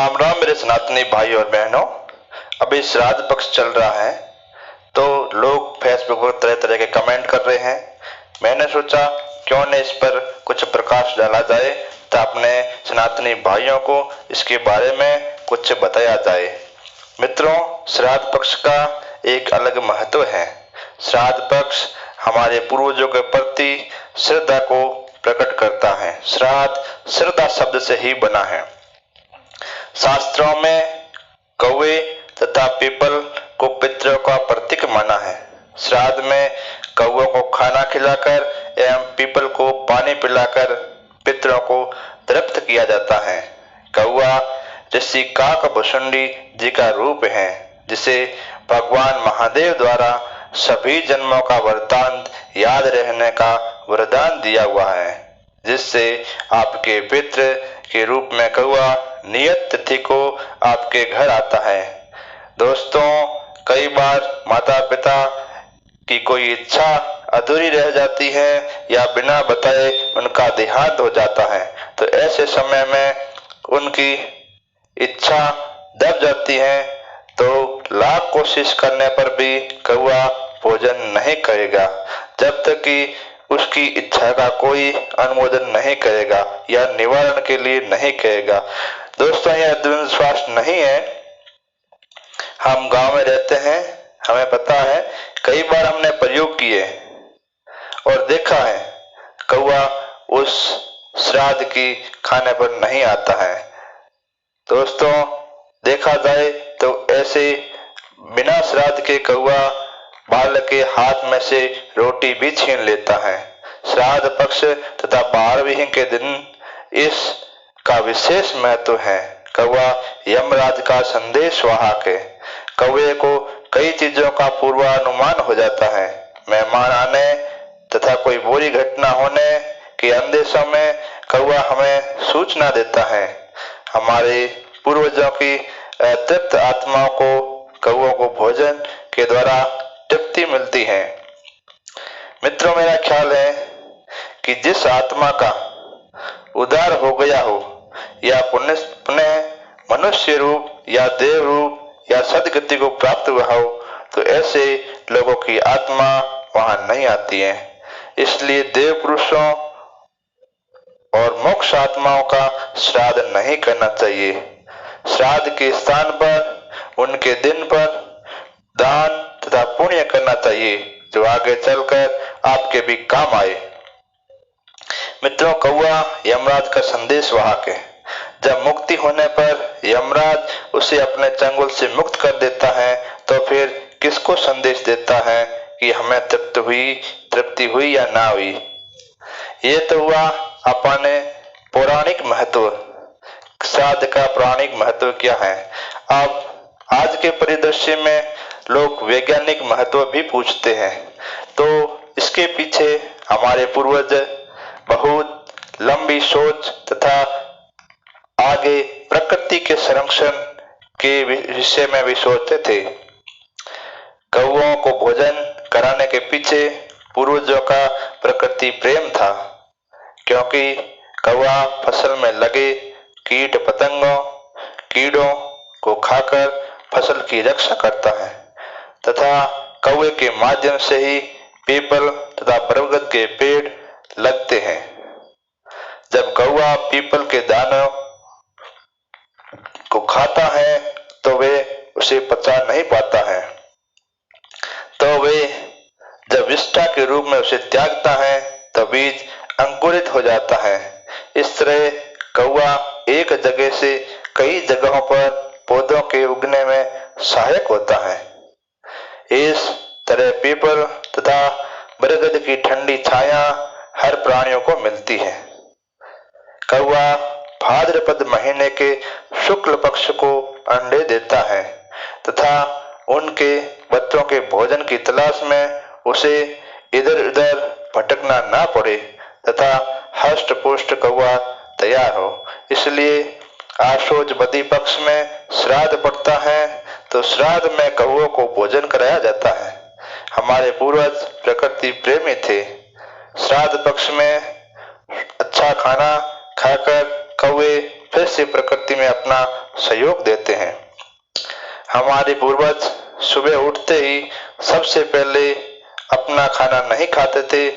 राम राम मेरे सनातनी भाई और बहनों। अभी श्राद्ध पक्ष चल रहा है तो लोग फेसबुक पर तरह तरह के कमेंट कर रहे हैं। मैंने सोचा क्यों न इस पर कुछ प्रकाश डाला जाए तो अपने सनातनी भाइयों को इसके बारे में कुछ बताया जाए। मित्रों, श्राद्ध पक्ष का एक अलग महत्व है। श्राद्ध पक्ष हमारे पूर्वजों के प्रति श्रद्धा को प्रकट करता है। श्राद्ध श्रद्धा शब्द से ही बना है। शास्त्रों में कौवे तथा पीपल को पितरों का प्रतीक माना है। श्राद्ध में कौवों को खाना खिलाकर एवं पीपल को पानी पिलाकर पितरों को तृप्त किया जाता है। कौवा ऋषि काकभुसुंडी जी का रूप है, जिसे भगवान महादेव द्वारा सभी जन्मों का वरदान याद रहने का वरदान दिया हुआ है, जिससे आपके पितृ के रूप में कौवा नियत तिथि को आपके घर आता है। दोस्तों, कई बार माता पिता की कोई इच्छा अधूरी रह जाती है या बिना बताए उनका देहांत हो जाता है, तो ऐसे समय में उनकी इच्छा दब जाती है तो लाख कोशिश करने पर भी कौवा भोजन नहीं करेगा जब तक कि उसकी इच्छा का कोई अनुमोदन नहीं करेगा या निवारण के लिए नहीं कहेगा। दोस्तों, यह अंधविश्वास नहीं है। हम गांव में रहते हैं, हमें पता है, कई बार हमने प्रयोग किए और देखा है कौवा उस श्राद्ध की खाने पर नहीं आता है। दोस्तों, देखा जाए तो ऐसे बिना श्राद्ध के कौवा बालक के हाथ में से रोटी भी छीन लेता है। श्राद्ध पक्ष तथा बारहवीं के दिन इस का विशेष महत्व है। कौवा यमराज का संदेश वाहक है। कौवे को कई चीजों का पूर्वानुमान हो जाता है। मेहमान आने तथा कोई बुरी घटना होने के अंदेशों में कौवा हमें सूचना देता है। हमारे पूर्वजों की तृप्त आत्माओं को कौवों को भोजन के द्वारा तृप्ति मिलती है। मित्रों, मेरा ख्याल है कि जिस आत्मा का उद्धार हो गया हो या पुनः मनुष्य रूप या देव रूप या सदगति को प्राप्त हुआ हो, तो ऐसे लोगों की आत्मा वहां नहीं आती है। इसलिए देव पुरुषों और मोक्ष आत्माओं का श्राद्ध नहीं करना चाहिए। श्राद्ध के स्थान पर उनके दिन पर दान तथा पुण्य करना चाहिए, जो आगे चलकर आपके भी काम आए। मित्रों, कौवा यमराज का संदेश वाहक है। जब मुक्ति होने पर यमराज उसे अपने चंगुल से मुक्त कर देता है, तो फिर किसको संदेश देता है कि हमें तृप्ति हुई या ना हुई। ये तो हुआ अपने पौराणिक महत्व। श्राद्ध का पौराणिक महत्व क्या है? अब आज के परिदृश्य में लोग वैज्ञानिक महत्व भी पूछते हैं, तो इसके पीछे हमारे पूर्वज बहुत लंबी सोच तथा आगे प्रकृति के संरक्षण के विषय में भी सोचते थे। कौवों को भोजन कराने के पीछे पूर्वजों का प्रकृति प्रेम था, क्योंकि कौवा फसल में लगे कीट पतंगों कीड़ों को खाकर फसल की रक्षा करता है तथा कौवे के माध्यम से ही पीपल तथा बरगद के पेड़ लगते हैं। जब कौवा पीपल के दानों को खाता है तो वे उसे पचा नहीं पाता है, तो वे जब विष्ठा के रूप में उसे त्यागता है तो बीज अंकुरित हो जाता है। इस तरह कौवा एक जगह से कई जगहों पर पौधों के उगने में सहायक होता है। इस तरह पीपल तथा बरगद की ठंडी छाया हर प्राणियों को मिलती है। कौवा भाद्रपद महीने के शुक्ल पक्ष को अंडे देता है तथा उनके बच्चों के भोजन की तलाश में उसे इधर उधर भटकना ना पड़े तथा हष्ट पुष्ट कौवा तैयार हो। इसलिए आशोज बदी पक्ष में श्राद्ध पड़ता है तो श्राद्ध में कौवों को भोजन कराया जाता है। हमारे पूर्वज प्रकृति प्रेमी थे। श्राद्ध पक्ष में अच्छा खाना खाकर कौवे फिर से प्रकृति में अपना सहयोग देते हैं। हमारे पूर्वज सुबह उठते ही सबसे पहले अपना खाना नहीं खाते थे,